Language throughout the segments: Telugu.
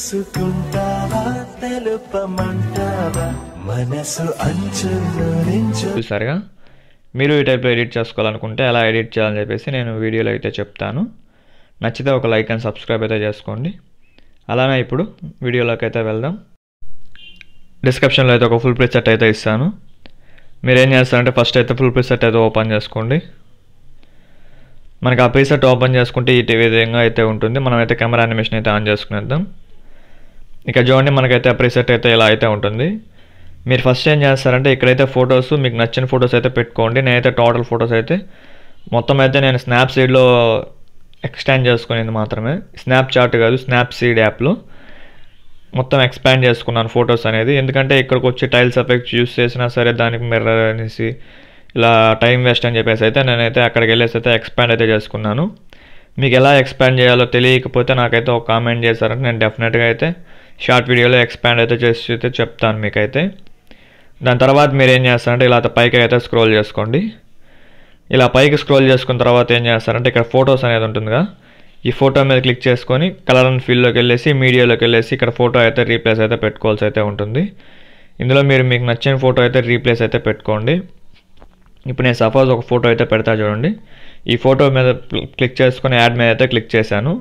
తెలుసుకుంటావా తెలుపమంటావా మనసు అంచుల్లో నించు. చూసారుగా, మీరు ఈ టైప్లో ఎడిట్ చేసుకోవాలనుకుంటే ఎలా ఎడిట్ చేయాలని చెప్పేసి నేను వీడియోలో అయితే చెప్తాను. నచ్చితే ఒక లైక్ అండ్ సబ్స్క్రైబ్ అయితే చేసుకోండి. అలానే ఇప్పుడు వీడియోలోకి అయితే వెళ్దాం. డిస్క్రిప్షన్లో అయితే ఒక ఫుల్ ప్రీసెట్ అయితే ఇస్తాను. మీరు ఏం చేస్తారంటే ఫస్ట్ అయితే ఫుల్ ప్రీసెట్ అయితే ఓపెన్ చేసుకోండి. మనకి ఆ ప్రీసెట్ ఓపెన్ చేసుకుంటే ఈ విధంగా అయితే ఉంటుంది. మనమైతే కెమెరా యానిమేషన్ అయితే ఆన్ చేసుకునేద్దాం. ఇక చూడండి, మనకైతే ఆ ప్రీసెట్ అయితే ఇలా అయితే ఉంటుంది. మీరు ఫస్ట్ ఏం చేస్తారంటే ఇక్కడైతే ఫొటోస్ మీకు నచ్చిన ఫొటోస్ అయితే పెట్టుకోండి. నేనైతే టోటల్ ఫొటోస్ అయితే మొత్తం అయితే నేను స్నాప్సీడ్లో ఎక్స్టెండ్ చేసుకునేది మాత్రమే, స్నాప్చాట్ కాదు, స్నాప్సీడ్ యాప్లో మొత్తం ఎక్స్పాండ్ చేసుకున్నాను ఫొటోస్ అనేది. ఎందుకంటే ఇక్కడికి వచ్చి టైల్స్ ఎఫెక్ట్స్ యూస్ చేసినా సరే దానికి మిర్రర్ అనేసి ఇలా టైం వేస్ట్ అని చెప్పేసి అయితే నేనైతే అక్కడికి వెళ్ళేసి అయితే ఎక్స్పాండ్ అయితే చేసుకున్నాను. మీకు ఎలా ఎక్స్పాండ్ చేయాలో తెలియకపోతే నాకైతే ఒక కామెంట్ చేశారంటే నేను డెఫినెట్గా అయితే షార్ట్ వీడియోలో ఎక్స్పాండ్ అయితే చేసి అయితే చెప్తాను మీకైతే. దాని తర్వాత మీరు ఏం చేస్తారంటే ఇలా పైకి అయితే స్క్రోల్ చేసుకోండి. ఇలా పైకి స్క్రోల్ చేసుకున్న తర్వాత ఏం చేస్తారంటే ఇక్కడ ఫొటోస్ అనేది ఉంటుందిగా, ఈ ఫోటో మీద క్లిక్ చేసుకొని కలర్ అండ్ ఫీల్డ్లోకి వెళ్ళేసి మీడియాలోకి వెళ్ళేసి ఇక్కడ ఫోటో అయితే రీప్లేస్ అయితే పెట్టుకోవాల్సి అయితే ఉంటుంది. ఇందులో మీకు నచ్చిన ఫోటో అయితే రీప్లేస్ అయితే పెట్టుకోండి. ఇప్పుడు నేను సపోజ్ ఒక ఫోటో అయితే పెడతా చూడండి. ఈ ఫోటో మీద క్లిక్ చేసుకొని యాడ్ మీద అయితే క్లిక్ చేశాను.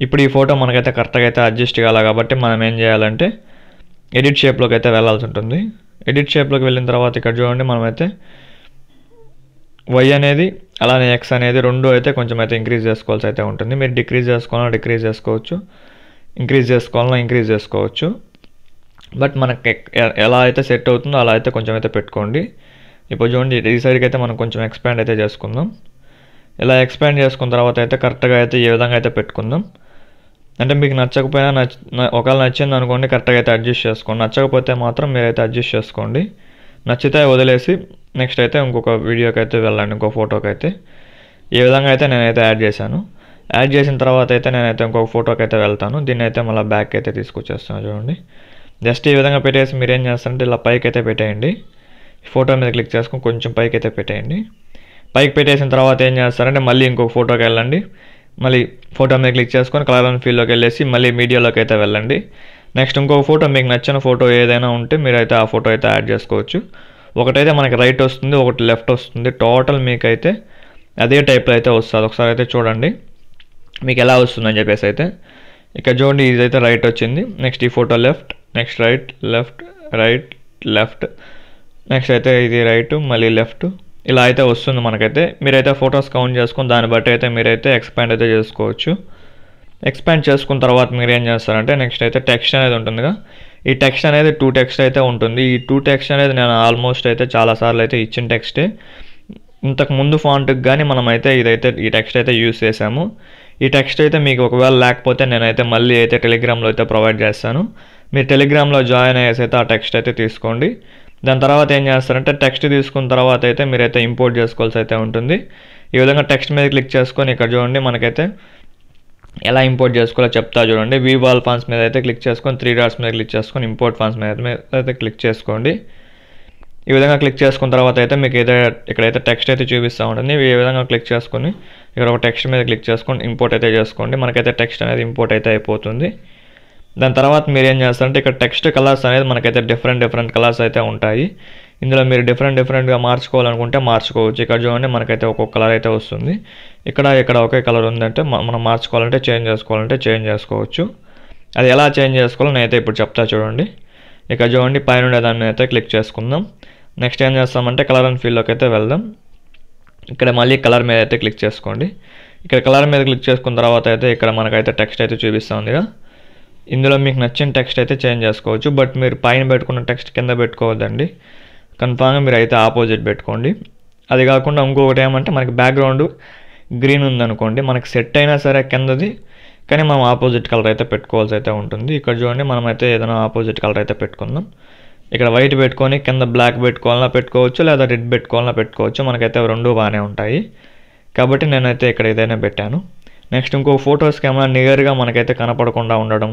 ఇప్పుడు ఈ ఫోటో మనకైతే కరెక్ట్గా అయితే అడ్జస్ట్ కావాలి కాబట్టి మనం ఏం చేయాలంటే ఎడిట్ షేప్లోకి అయితే వెళ్ళాల్సి ఉంటుంది. ఎడిట్ షేప్లోకి వెళ్ళిన తర్వాత ఇక్కడ చూడండి, మనమైతే వై అనేది అలానే ఎక్స్ అనేది రెండు అయితే కొంచెం అయితే ఇంక్రీజ్ చేసుకోవాల్సి అయితే ఉంటుంది. మీరు డిక్రీజ్ చేసుకోవాలన్నా డిక్రీజ్ చేసుకోవచ్చు, ఇంక్రీజ్ చేసుకోవాలన్నా ఇంక్రీజ్ చేసుకోవచ్చు. బట్ మనకి ఎలా అయితే సెట్ అవుతుందో అలా అయితే కొంచెం అయితే పెట్టుకోండి. ఇప్పుడు చూడండి, ఈ సైడ్కి అయితే మనం కొంచెం ఎక్స్పాండ్ అయితే చేసుకుందాం. ఇలా ఎక్స్పాండ్ చేసుకున్న తర్వాత అయితే కరెక్ట్గా అయితే ఈ విధంగా అయితే పెట్టుకుందాం. అంటే మీకు నచ్చకపోయినా ఒకవేళ నచ్చింది అనుకోండి కరెక్ట్గా అయితే అడ్జస్ట్ చేసుకోండి. నచ్చకపోతే మాత్రం మీరైతే అడ్జస్ట్ చేసుకోండి. నచ్చితే వదిలేసి నెక్స్ట్ అయితే ఇంకొక వీడియోకి అయితే వెళ్ళండి, ఇంకో ఫోటోకి అయితే. ఈ విధంగా అయితే నేనైతే యాడ్ చేశాను. యాడ్ చేసిన తర్వాత అయితే నేనైతే ఇంకొక ఫోటోకి అయితే వెళ్తాను. దీన్ని అయితే మళ్ళీ బ్యాక్ అయితే తీసుకొచ్చేస్తాను చూడండి. జస్ట్ ఈ విధంగా పెట్టేసి మీరు ఏం చేస్తారంటే ఇలా పైకి అయితే పెట్టేయండి. ఫోటో మీద క్లిక్ చేసుకొని కొంచెం పైకి అయితే పెట్టేయండి. పైకి పెట్టేసిన తర్వాత ఏం చేస్తారంటే మళ్ళీ ఇంకొక ఫోటోకి వెళ్ళండి. మళ్ళీ ఫోటో మీద క్లిక్ చేసుకొని కలర్ అండ్ ఫీల్డ్లోకి వెళ్ళేసి మళ్ళీ మీడియాలోకి అయితే వెళ్ళండి. నెక్స్ట్ ఇంకొక ఫోటో మీకు నచ్చిన ఫోటో ఏదైనా ఉంటే మీరైతే ఆ ఫోటో అయితే యాడ్ చేసుకోవచ్చు. ఒకటైతే మనకి రైట్ వస్తుంది, ఒకటి లెఫ్ట్ వస్తుంది. టోటల్ మీకైతే అదే టైప్లో అయితే వస్తుంది. ఒకసారి అయితే చూడండి మీకు ఎలా వస్తుందని చెప్పేసి అయితే. ఇక్కడ చూడండి, ఇదైతే రైట్ వచ్చింది. నెక్స్ట్ ఈ photo left, next right, left, right, left, next అయితే ఇది రైట్, మళ్ళీ లెఫ్ట్, ఇలా అయితే వస్తుంది మనకైతే. మీరైతే ఫొటోస్ కౌంట్ చేసుకొని దాన్ని బట్టి అయితే మీరైతే ఎక్స్పాండ్ అయితే చేసుకోవచ్చు. ఎక్స్పాండ్ చేసుకున్న తర్వాత మీరు ఏం చేస్తారంటే నెక్స్ట్ అయితే టెక్స్ట్ అనేది ఉంటుందిగా, ఈ టెక్స్ట్ అనేది 2 టెక్స్ట్ అయితే ఉంటుంది. ఈ 2 టెక్స్ట్ అనేది నేను ఆల్మోస్ట్ అయితే చాలాసార్లు అయితే ఇచ్చిన టెక్స్టే. ఇంతకు ముందు ఫాంట్కి కానీ మనమైతే ఇదైతే ఈ టెక్స్ట్ అయితే యూజ్ చేసాము. ఈ టెక్స్ట్ అయితే మీకు ఒకవేళ లేకపోతే నేనైతే మళ్ళీ అయితే టెలిగ్రామ్లో అయితే ప్రొవైడ్ చేస్తాను. మీరు టెలిగ్రామ్లో జాయిన్ అయ్యేసి అయితే ఆ టెక్స్ట్ అయితే తీసుకోండి. దాని తర్వాత ఏం చేస్తారంటే టెక్స్ట్ తీసుకున్న తర్వాత అయితే మీరైతే ఇంపోర్ట్ చేసుకోవాల్సి అయితే ఉంటుంది. ఈ విధంగా టెక్స్ట్ మీద క్లిక్ చేసుకొని ఇక్కడ చూడండి మనకైతే ఎలా ఇంపోర్ట్ చేసుకోవాలో చెప్తా చూడండి. వీవాల్ ఫాంట్స్ మీద అయితే క్లిక్ చేసుకొని 3 డాట్స్ మీద క్లిక్ చేసుకొని ఇంపోర్ట్ ఫాంట్స్ మీద అయితే క్లిక్ చేసుకోండి. ఈ విధంగా క్లిక్ చేసుకున్న తర్వాత అయితే మీకు ఇక్కడైతే టెక్స్ట్ అయితే చూపిస్తూ ఉంటుంది. ఈ విధంగా క్లిక్ చేసుకొని ఇక్కడ ఒక టెక్స్ట్ మీద క్లిక్ చేసుకొని ఇంపోర్ట్ అయితే చేసుకోండి. మనకైతే టెక్స్ట్ అనేది ఇంపోర్ట్ అయితే అయిపోతుంది. దాని తర్వాత మీరు ఏం చేస్తారంటే ఇక్కడ టెక్స్ట్ కలర్స్ అనేది మనకైతే డిఫరెంట్ కలర్స్ అయితే ఉంటాయి. ఇందులో మీరు డిఫరెంట్గా మార్చుకోవాలనుకుంటే మార్చుకోవచ్చు. ఇక్కడ చూడండి మనకైతే ఒక్కొక్క కలర్ అయితే వస్తుంది. ఇక్కడ ఒకే కలర్ ఉందంటే మనం మార్చుకోవాలంటే చేంజ్ చేసుకోవచ్చు. అది ఎలా చేంజ్ చేసుకోవాలో నేనైతే ఇప్పుడు చెప్తా చూడండి. ఇక్కడ చూడండి పైన దాన్ని అయితే క్లిక్ చేసుకుందాం. నెక్స్ట్ ఏం చేస్తామంటే కలర్ అండ్ ఫీల్డ్లోకి అయితే వెళ్దాం. ఇక్కడ మళ్ళీ కలర్ మీద అయితే క్లిక్ చేసుకోండి. ఇక్కడ కలర్ మీద క్లిక్ చేసుకున్న తర్వాత అయితే ఇక్కడ మనకైతే టెక్స్ట్ అయితే చూపిస్తూ ఉందిగా. ఇందులో మీకు నచ్చిన టెక్స్ట్ అయితే చేంజ్ చేసుకోవచ్చు. బట్ మీరు పైన పెట్టుకున్న టెక్స్ట్ కింద పెట్టుకోవద్దండి. కన్ఫామ్గా మీరు అయితే ఆపోజిట్ పెట్టుకోండి. అది కాకుండా ఇంకొకటి ఏమంటే మనకి బ్యాక్గ్రౌండ్ గ్రీన్ ఉందనుకోండి, మనకి సెట్ అయినా సరే కిందది, కానీ మనం ఆపోజిట్ కలర్ అయితే పెట్టుకోవాల్సి అయితే ఉంటుంది. ఇక్కడ చూడండి మనమైతే ఏదైనా ఆపోజిట్ కలర్ అయితే పెట్టుకుందాం. ఇక్కడ వైట్ పెట్టుకొని కింద బ్లాక్ పెట్టుకోవాలన్నా పెట్టుకోవచ్చు, లేదా రెడ్ పెట్టుకోవాలన్నా పెట్టుకోవచ్చు. మనకైతే రెండు బాగానే ఉంటాయి కాబట్టి నేనైతే ఇక్కడ ఏదైనా పెట్టాను. నెక్స్ట్ ఇంకో ఫొటోస్కి ఏమైనా నియర్గా మనకైతే కనపడకుండా ఉండడం,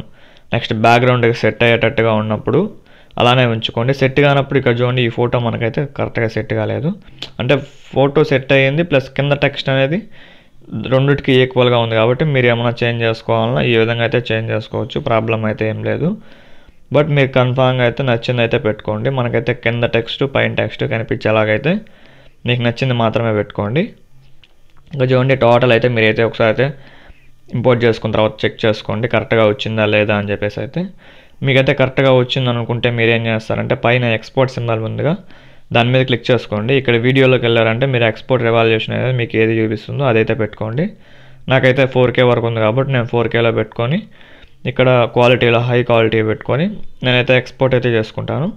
నెక్స్ట్ బ్యాక్గ్రౌండ్కి సెట్ అయ్యేటట్టుగా ఉన్నప్పుడు అలానే ఉంచుకోండి. సెట్ కానప్పుడు ఇక్కడ చూడండి ఈ ఫోటో మనకైతే కరెక్ట్గా సెట్ కాలేదు, అంటే ఫోటో సెట్ అయ్యింది ప్లస్ కింద టెక్స్ట్ అనేది రెండిటికి ఈక్వల్గా ఉంది కాబట్టి మీరు ఏమైనా చేంజ్ చేసుకోవాలన్నా ఈ విధంగా అయితే చేంజ్ చేసుకోవచ్చు, ప్రాబ్లం అయితే ఏం లేదు. బట్ మీరు కన్ఫామ్గా అయితే నచ్చింది అయితే పెట్టుకోండి. మనకైతే కింద టెక్స్ట్ పైన టెక్స్ట్ కనిపించేలాగైతే మీకు నచ్చింది మాత్రమే పెట్టుకోండి. ఇంకా చూడండి టోటల్ అయితే మీరైతే ఒకసారి అయితే ఇంపోర్ట్ చేసుకున్న తర్వాత చెక్ చేసుకోండి కరెక్ట్గా వచ్చిందా లేదా అని చెప్పేసి. అయితే మీకైతే కరెక్ట్గా వచ్చింది అనుకుంటే మీరు ఏం చేస్తారంటే పైన ఎక్స్పోర్ట్ సింబల్ ముందుగా దాని మీద క్లిక్ చేసుకోండి. ఇక్కడ వీడియోలోకి వెళ్ళారంటే మీరు ఎక్స్పోర్ట్ రివాల్యూషన్ అనేది మీకు ఏది చూపిస్తుందో అదైతే పెట్టుకోండి. నాకైతే 4K వరకు ఉంది కాబట్టి నేను 4Kలో పెట్టుకొని ఇక్కడ క్వాలిటీలో హై క్వాలిటీ పెట్టుకొని నేనైతే ఎక్స్పోర్ట్ అయితే చేసుకుంటాను.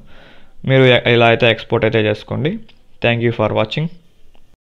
మీరు ఇలా అయితే ఎక్స్పోర్ట్ అయితే చేసుకోండి. Thank you for watching.